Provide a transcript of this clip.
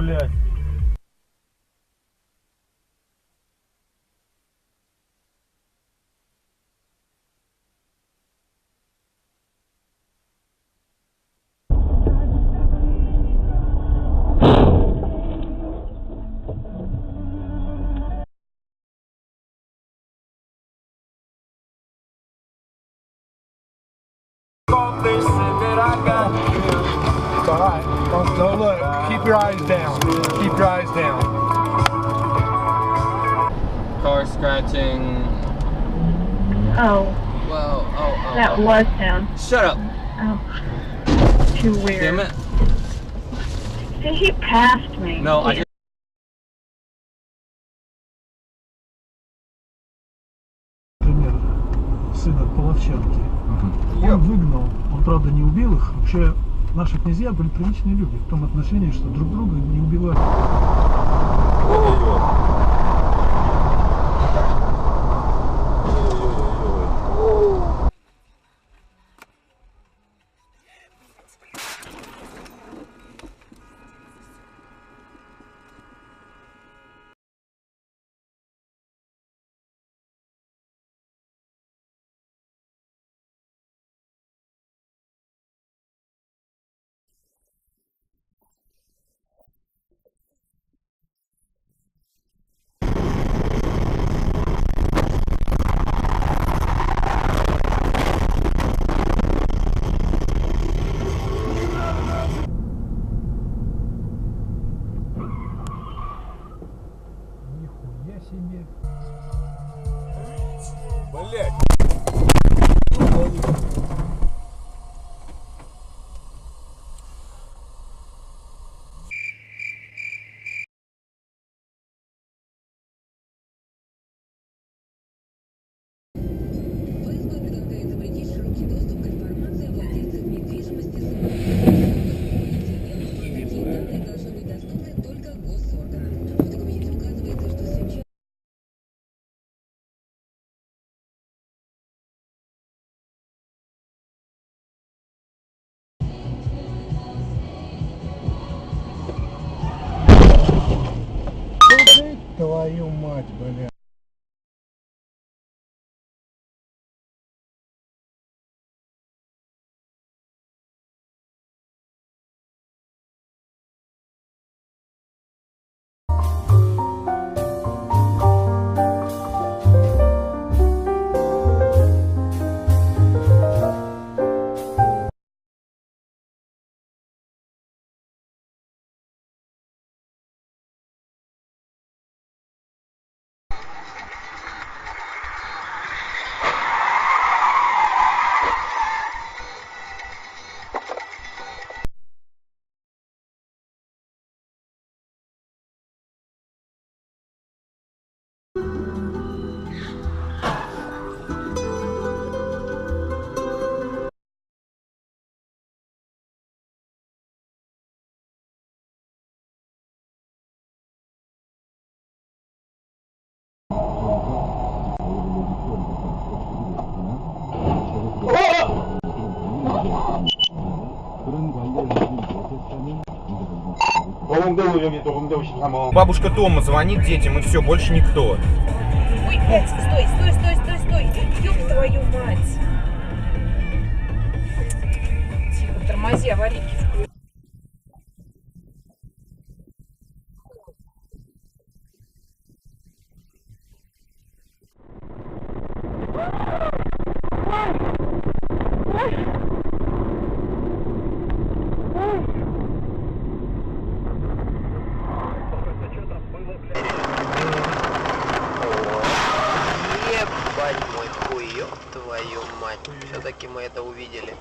блядь. It's all right. Don't look. Keep your eyes down. Keep your eyes down. Car scratching. Oh. Whoa. Oh. That was him. Shut up. Oh. Too weird. Damn it. See, he passed me. No, I just. Пример сына половчанки. Он выгнал, он правда не убил их. Вообще наши князья были приличные люди в том отношении, что друг друга не убивали. Нихуя себе. Блядь. ФСБ предлагает запретить широкий доступ к информации о владельцах недвижимости. Такие данные должны быть доступны только госорганам. В документе указывается, что сейчас... Твою мать, блядь. Бабушка Тома звонит детям, и все, больше никто. Ой, блядь, стой! Ёб твою мать! Тихо, тормози, аварийки включи. Ебать мой хуй, ёб твою мать. Все-таки мы это увидели.